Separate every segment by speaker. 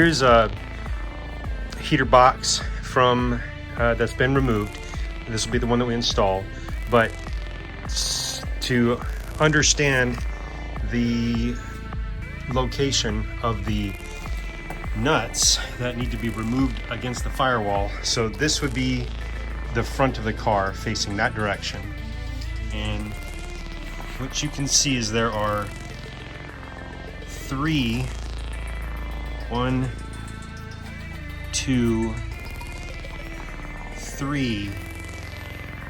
Speaker 1: here's a heater box from that's been removed. This will be the one that we install, but to understand the location of the nuts that need to be removed against the firewall. So this would be the front of the car facing that direction, and what you can see is there are three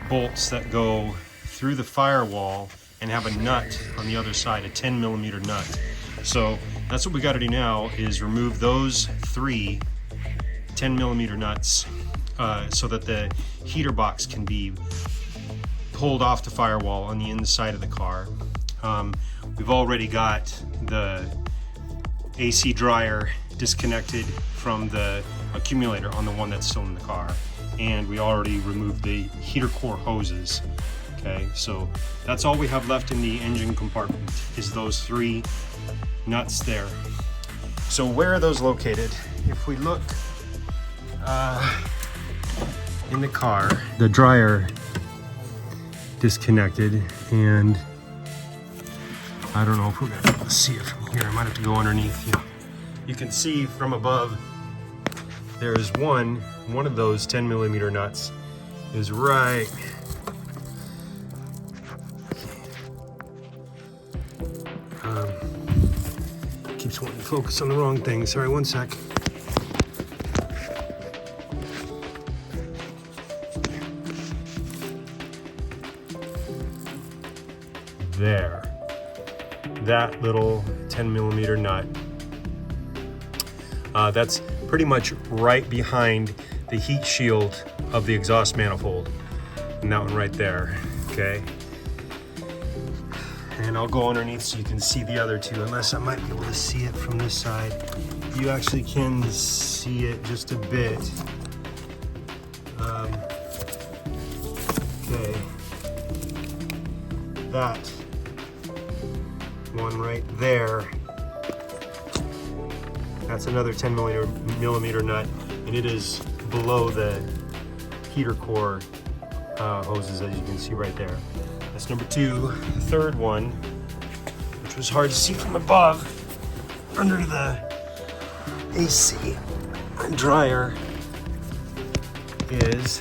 Speaker 1: bolts that go through the firewall and have a nut on the other side, a 10mm nut. So that's what we got to do now, is remove those three 10mm nuts so that the heater box can be pulled off the firewall on the inside of the car. We've already got the AC dryer disconnected from the accumulator on the one that's still in the car, and we already removed the heater core hoses. Okay, so that's all we have left in the engine compartment, is those three nuts there. So where are those located? If we look in the car, the dryer disconnected, and I don't know if we're gonna be able to see it from here. I might have to go underneath you. You can see from above there is one of those 10mm nuts is right keeps wanting to focus on the wrong thing. Sorry, one sec. There. That little 10mm nut. That's pretty much right behind the heat shield of the exhaust manifold. And that one right there, okay? And I'll go underneath so you can see the other two, unless I might be able to see it from this side. You actually can see it just a bit. Okay. That one right there, that's another 10mm nut, and it is below the heater core hoses, as you can see right there. That's number two. The third one, which was hard to see from above, under the AC dryer, is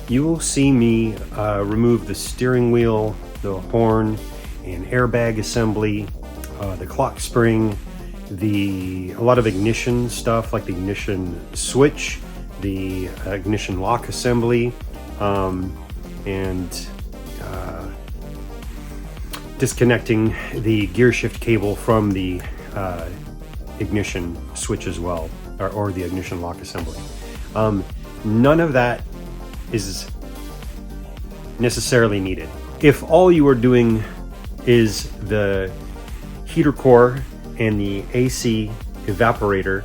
Speaker 1: You will see me remove the steering wheel, the horn, and airbag assembly, the clock spring, a lot of ignition stuff like the ignition switch, the ignition lock assembly, and disconnecting the gear shift cable from the ignition switch as well, or the ignition lock assembly. None of that is necessarily needed. If all you are doing is the heater core and the AC evaporator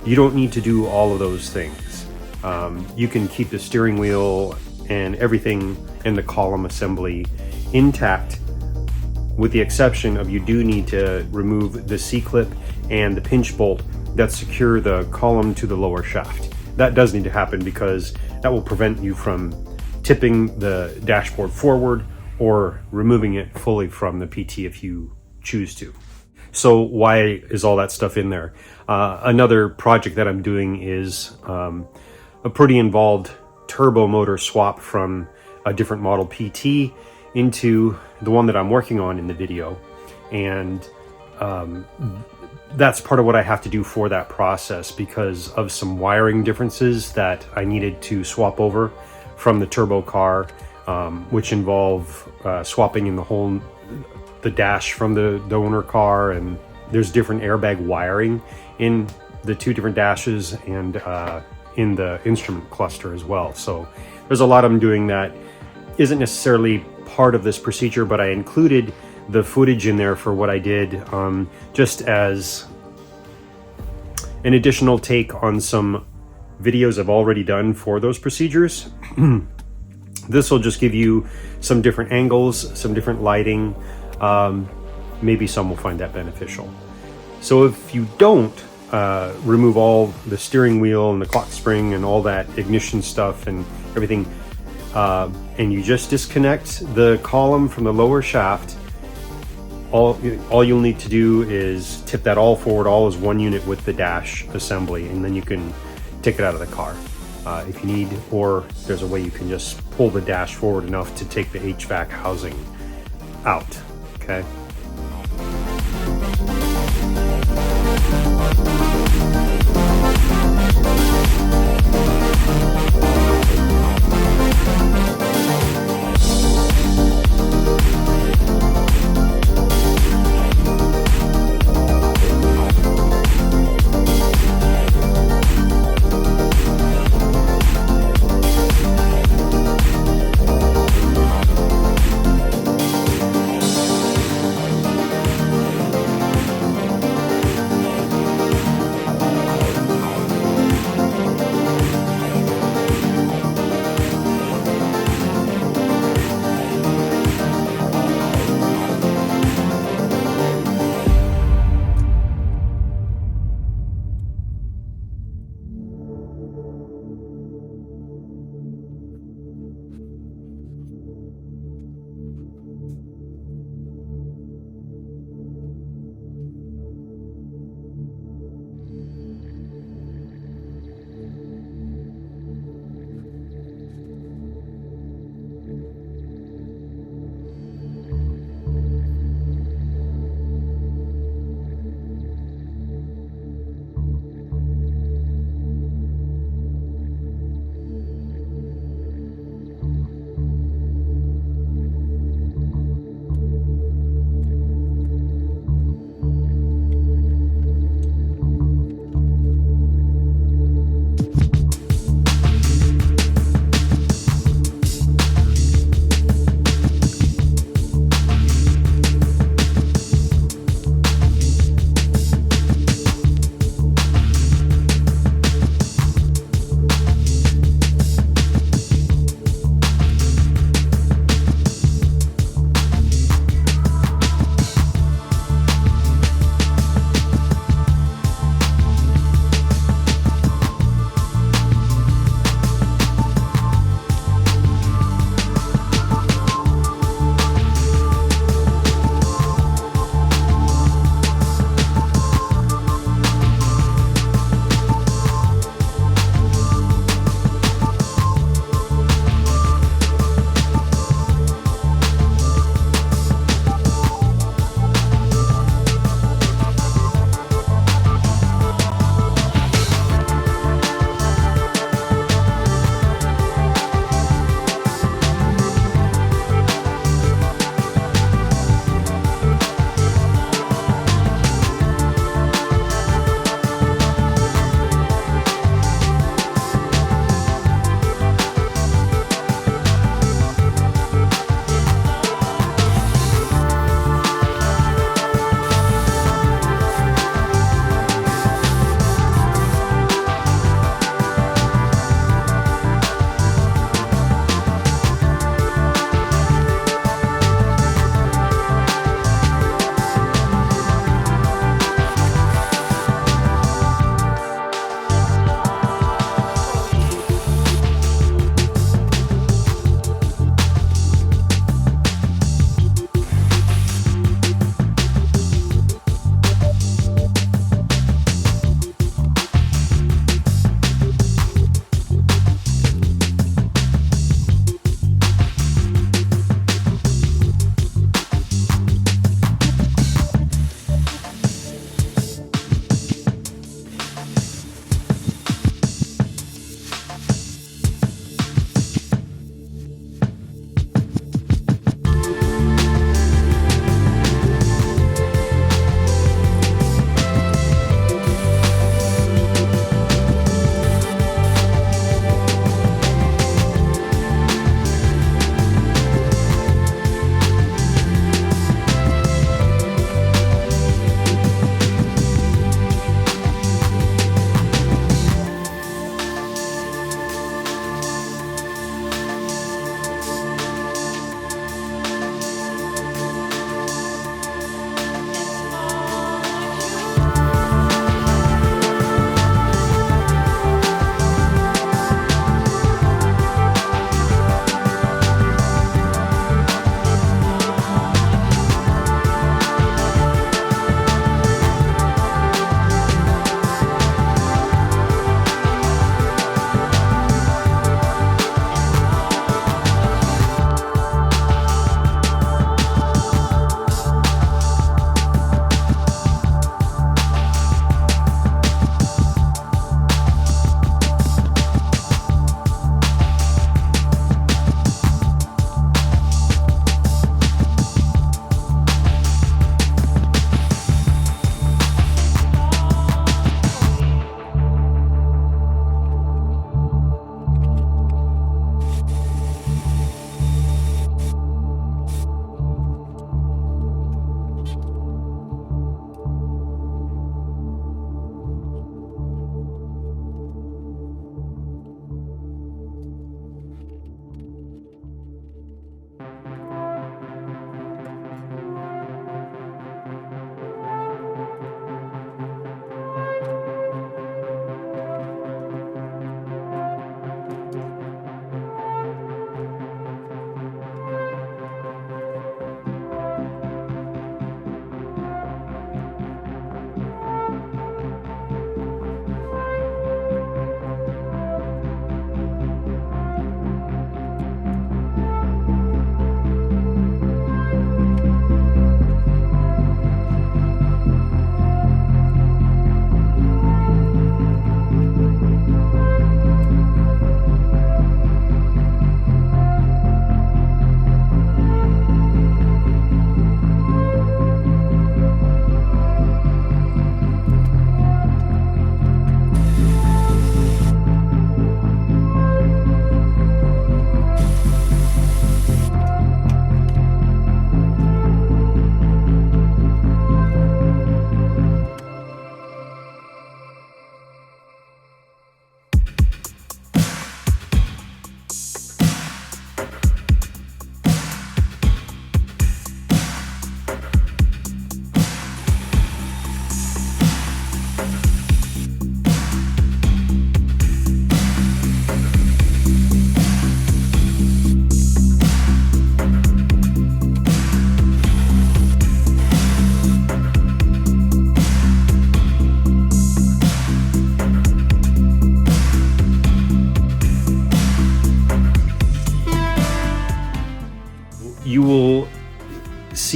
Speaker 1: You don't need to do all of those things. You can keep the steering wheel and everything in the column assembly intact, with the exception of you do need to remove the C-clip and the pinch bolt that secure the column to the lower shaft. That does need to happen because that will prevent you from tipping the dashboard forward or removing it fully from the PT if you choose to. So why is all that stuff in there? Another project that I'm doing is a pretty involved turbo motor swap from a different model PT into the one that I'm working on in the video. And that's part of what I have to do for that process because of some wiring differences that I needed to swap over from the turbo car, which involve swapping in the dash from the donor car, and there's different airbag wiring in the two different dashes and in the instrument cluster as well. So there's a lot I'm doing that isn't necessarily part of this procedure, but I included the footage in there for what I did, just as an additional take on some videos I've already done for those procedures. This will just give you some different angles, some different lighting. Maybe some will find that beneficial. So if you don't remove all the steering wheel and the clock spring and all that ignition stuff and everything, and you just disconnect the column from the lower shaft, all you'll need to do is tip that all forward, all as one unit with the dash assembly, and then you can take it out of the car if you need, or there's a way you can just pull the dash forward enough to take the HVAC housing out, okay?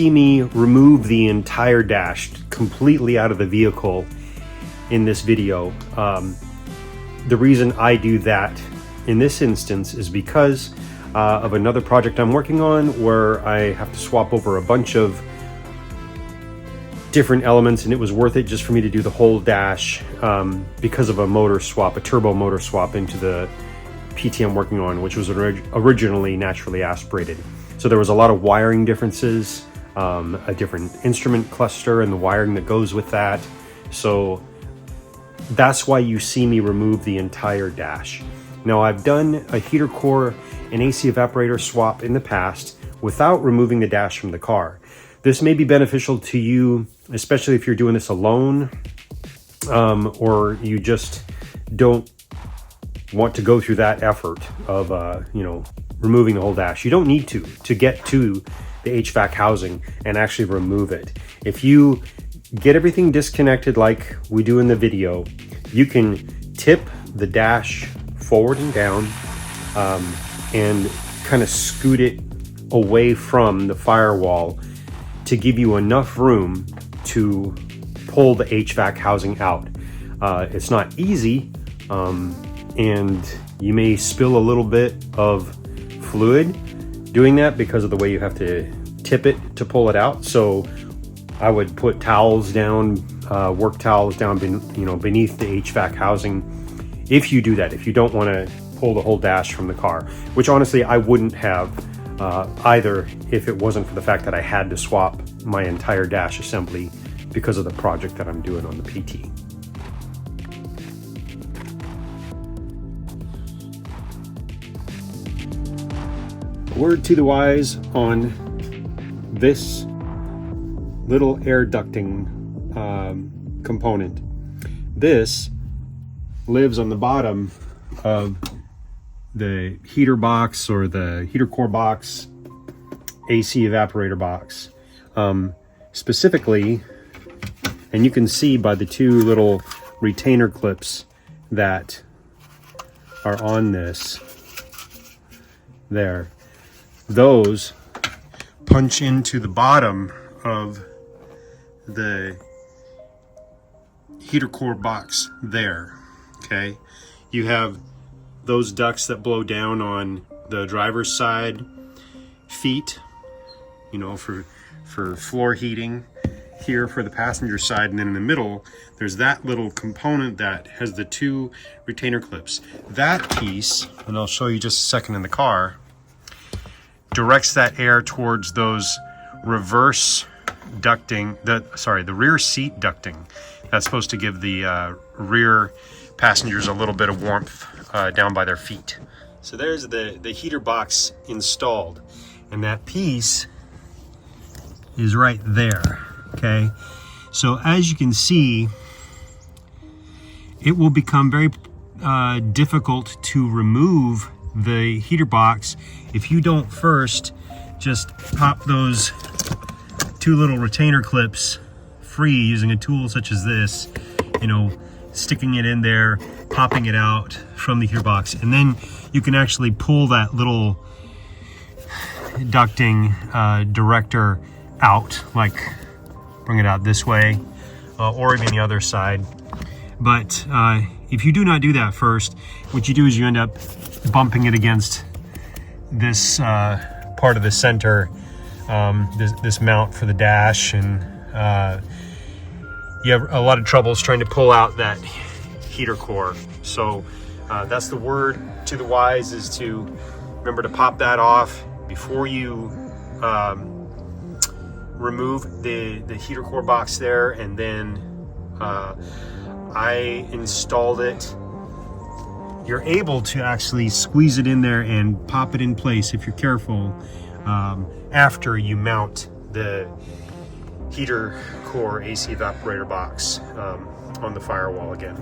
Speaker 1: see me remove the entire dash completely out of the vehicle in this video. The reason I do that in this instance is because of another project I'm working on where I have to swap over a bunch of different elements, and it was worth it just for me to do the whole dash because of a motor swap, a turbo motor swap into the PT I'm working on, which was originally naturally aspirated. So there was a lot of wiring differences, a different instrument cluster and the wiring that goes with that. So that's why you see me remove the entire dash. Now, I've done a heater core and AC evaporator swap in the past without removing the dash from the car. This may be beneficial to you, especially if you're doing this alone, or you just don't want to go through that effort of, removing the whole dash. You don't need to get to the HVAC housing and actually remove it. If you get everything disconnected like we do in the video, you can tip the dash forward and down and kind of scoot it away from the firewall to give you enough room to pull the HVAC housing out. It's not easy, and you may spill a little bit of fluid doing that because of the way you have to tip it to pull it out. So I would put towels down, work towels down, beneath the HVAC housing. If you do that, if you don't want to pull the whole dash from the car, which honestly I wouldn't have either if it wasn't for the fact that I had to swap my entire dash assembly because of the project that I'm doing on the PT. A word to the wise on this little air ducting component. This lives on the bottom of the heater box or the heater core box, AC evaporator box. Specifically, and you can see by the two little retainer clips that are on this there, those punch into the bottom of the heater core box there. Okay, you have those ducts that blow down on the driver's side feet, for floor heating, here for the passenger side, and then in the middle there's that little component that has the two retainer clips. That piece, and I'll show you just a second in the car, directs that air towards those reverse ducting, the rear seat ducting. That's supposed to give the rear passengers a little bit of warmth down by their feet. So there's the heater box installed, and that piece is right there. Okay, so as you can see, it will become very difficult to remove the heater box if you don't first just pop those two little retainer clips free using a tool such as this, sticking it in there, popping it out from the heater box, and then you can actually pull that little ducting director out, like bring it out this way, or even the other side. But if you do not do that first, what you do is you end up bumping it against this part of the center, this mount for the dash, and you have a lot of troubles trying to pull out that heater core. So that's the word to the wise, is to remember to pop that off before you remove the heater core box there. And then I installed it. You're able to actually squeeze it in there and pop it in place if you're careful after you mount the heater core AC evaporator box on the firewall again.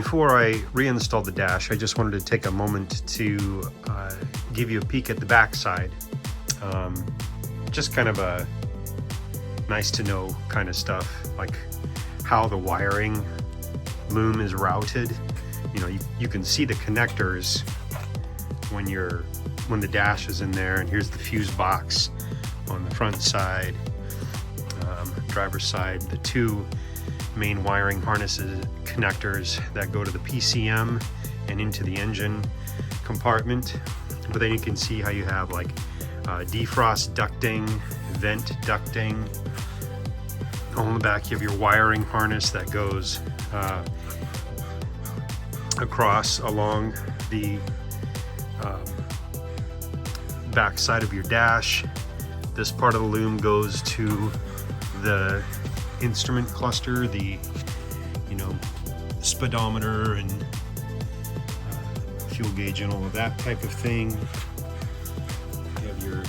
Speaker 1: before I reinstalled the dash, I just wanted to take a moment to give you a peek at the back side. Just kind of a nice to know kind of stuff, like how the wiring loom is routed. You know, you can see the connectors when the dash is in there, and here's the fuse box on the front side, driver's side, the two main wiring harnesses connectors that go to the PCM and into the engine compartment. But then you can see how you have like defrost ducting, vent ducting. On the back you have your wiring harness that goes across along the back side of your dash. This part of the loom goes to the instrument cluster, the speedometer and fuel gauge and all of that type of thing. You have your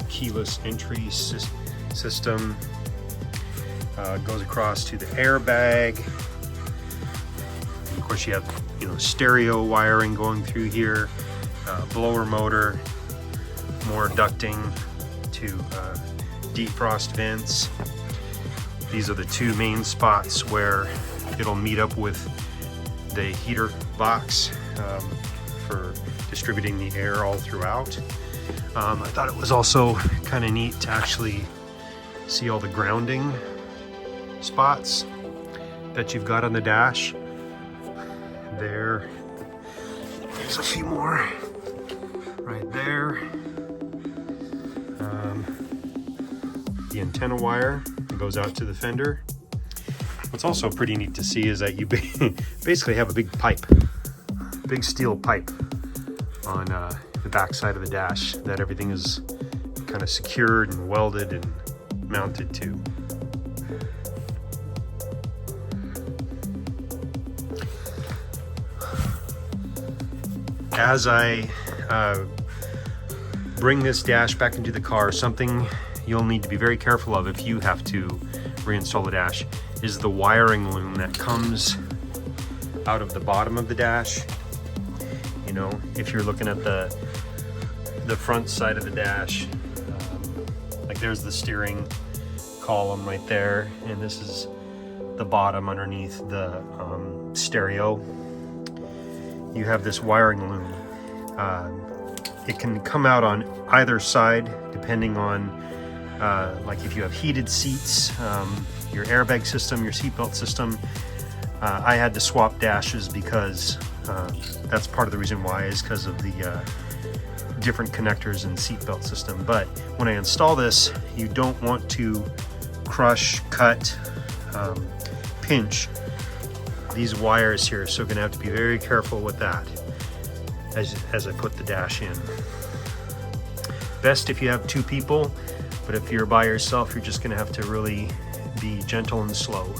Speaker 1: keyless entry system. Goes across to the airbag. And of course you have stereo wiring going through here, blower motor, more ducting to defrost vents. These are the two main spots where it'll meet up with the heater box for distributing the air all throughout. I thought it was also kind of neat to actually see all the grounding spots that you've got on the dash. There's a few more right there. The antenna wire goes out to the fender. What's also pretty neat to see is that you basically have a big pipe, big steel pipe on the back side of the dash that everything is kind of secured and welded and mounted to. As I bring this dash back into the car, something you'll need to be very careful of if you have to reinstall the dash is the wiring loom that comes out of the bottom of the dash. If you're looking at the front side of the dash, like there's the steering column right there, and this is the bottom underneath the stereo. You have this wiring loom. It can come out on either side depending on like if you have heated seats, your airbag system, your seatbelt system. I had to swap dashes because that's part of the reason why, is because of the different connectors and seatbelt system. But when I install this, you don't want to crush, cut, pinch these wires here, so you're gonna have to be very careful with that as I put the dash in. Best if you have two people, but if you're by yourself, you're just gonna have to really be gentle and slow.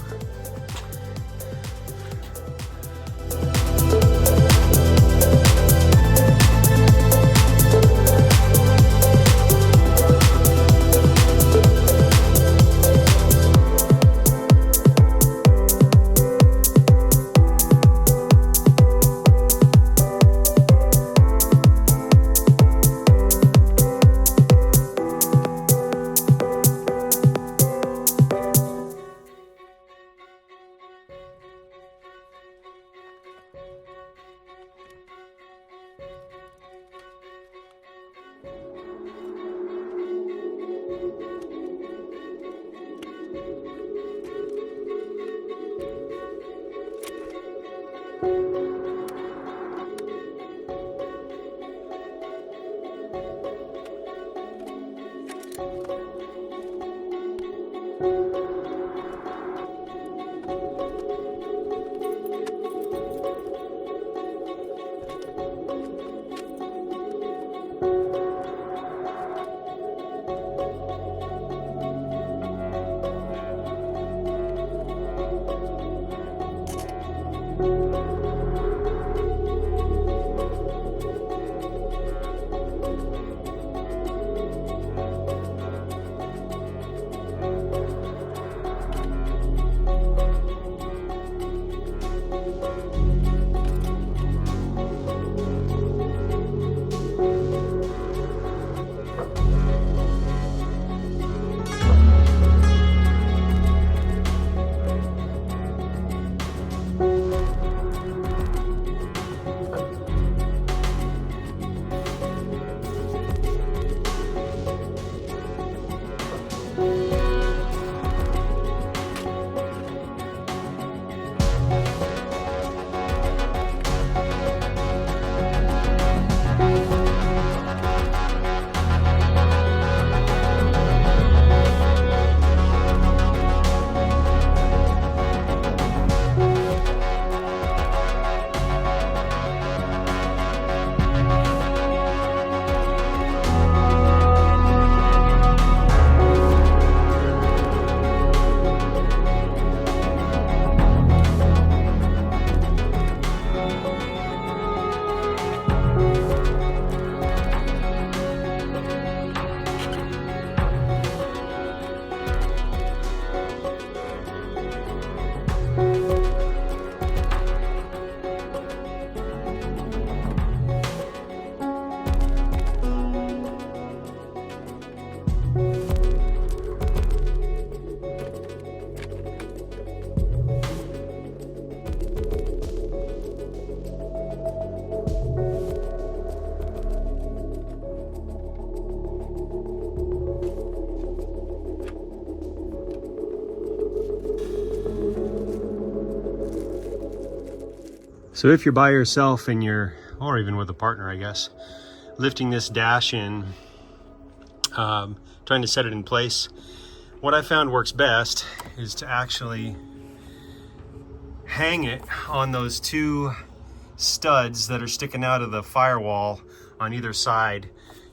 Speaker 1: So if you're by yourself and you're, or even with a partner, I guess, lifting this dash in, trying to set it in place, what I found works best is to actually hang it on those two studs that are sticking out of the firewall on either side.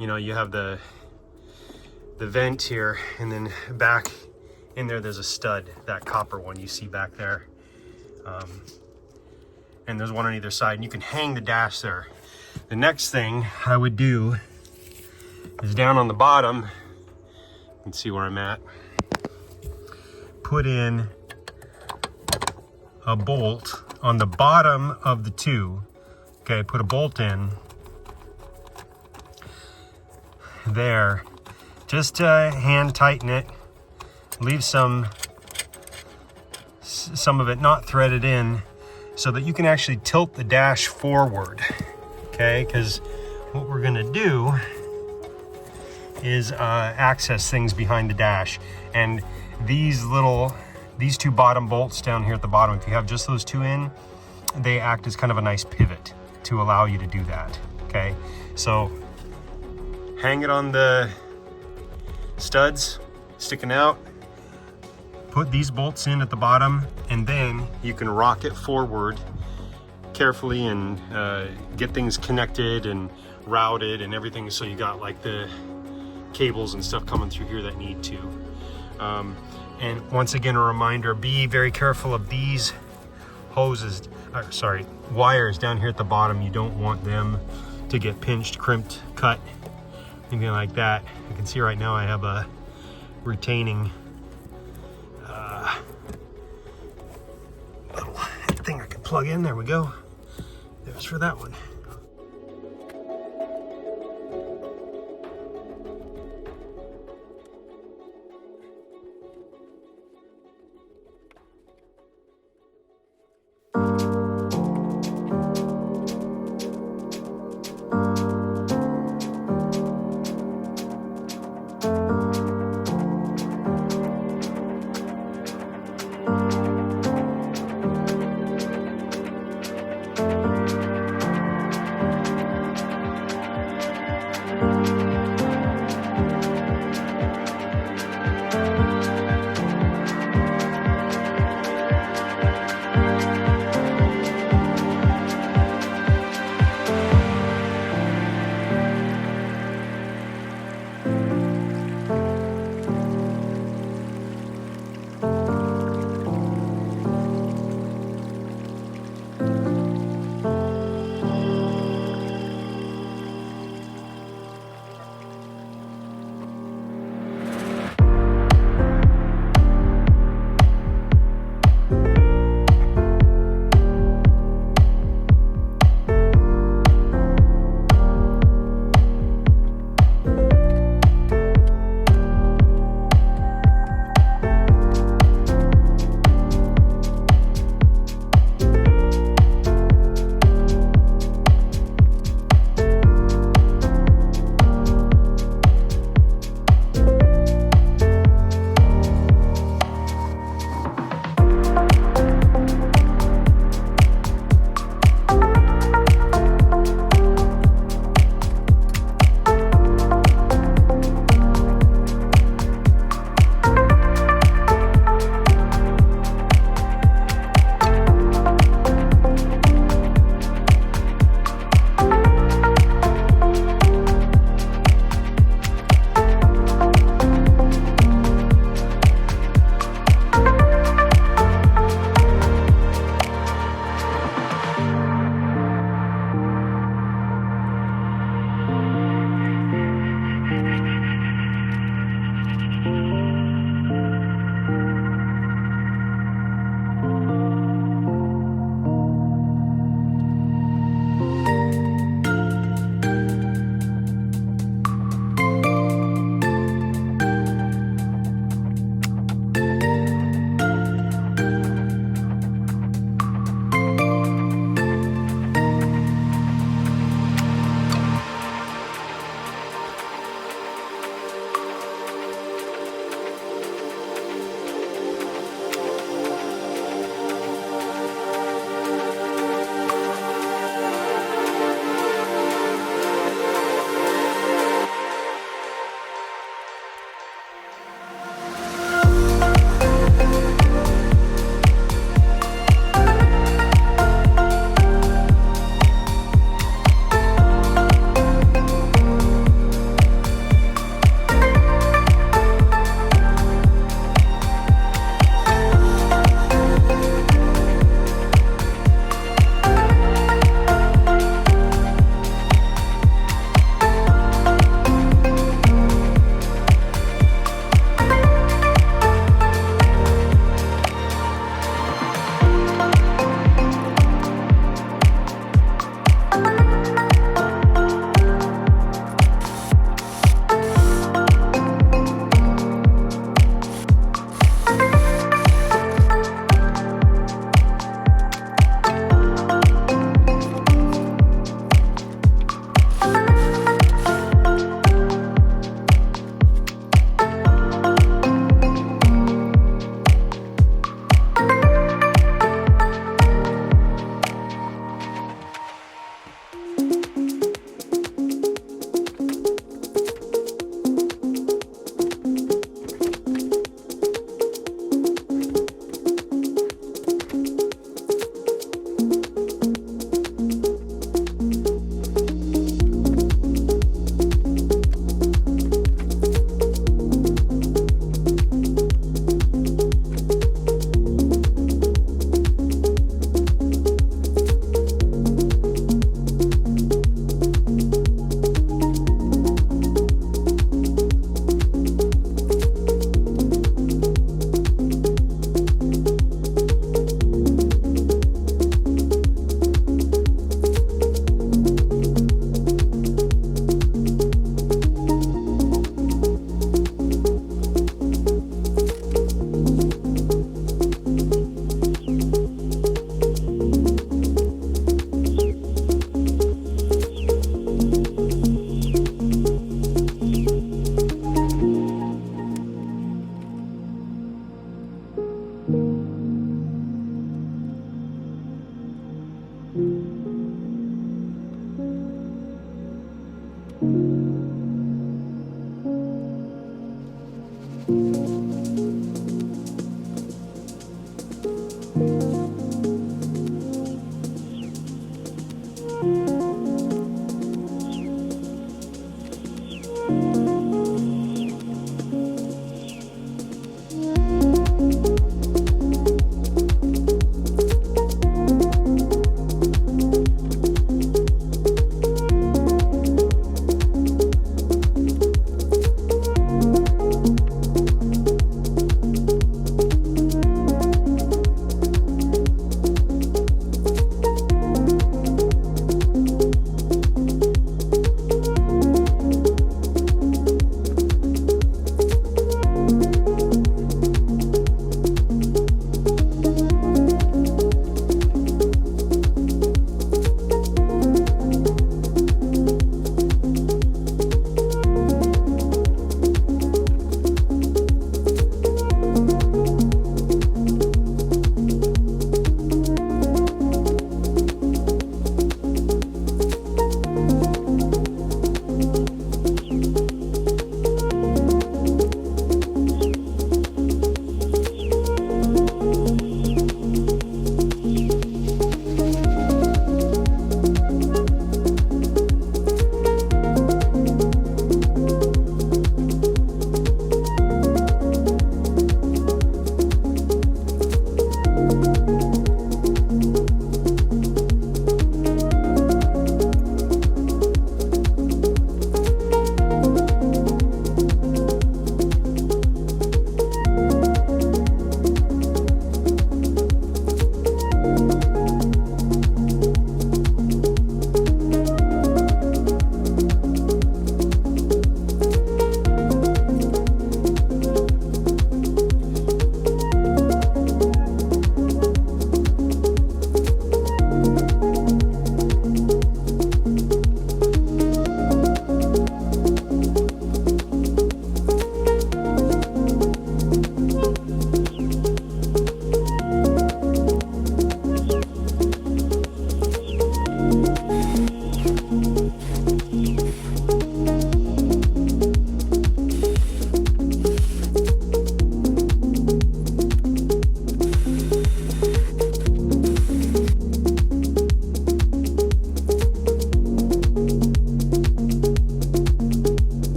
Speaker 1: You know, you have the vent here, and then back in there there's a stud, that copper one you see back there. And there's one on either side, and you can hang the dash there. The next thing I would do is down on the bottom, you can see where I'm at, put in a bolt on the bottom of the two. Okay, put a bolt in there, just to hand tighten it, leave some of it not threaded in, so that you can actually tilt the dash forward. Okay, because what we're gonna do is access things behind the dash, and these two bottom bolts down here at the bottom, if you have just those two in, they act as kind of a nice pivot to allow you to do that. Okay, so hang it on the studs sticking out, put these bolts in at the bottom, and then you can rock it forward carefully and get things connected and routed and everything, so you got like the cables and stuff coming through here that need to. And once again, a reminder, be very careful of these wires down here at the bottom. You don't want them to get pinched, crimped, cut, anything like that. You can see right now I have a retaining little thing I can plug in. There we go. There's for that one.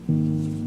Speaker 1: it.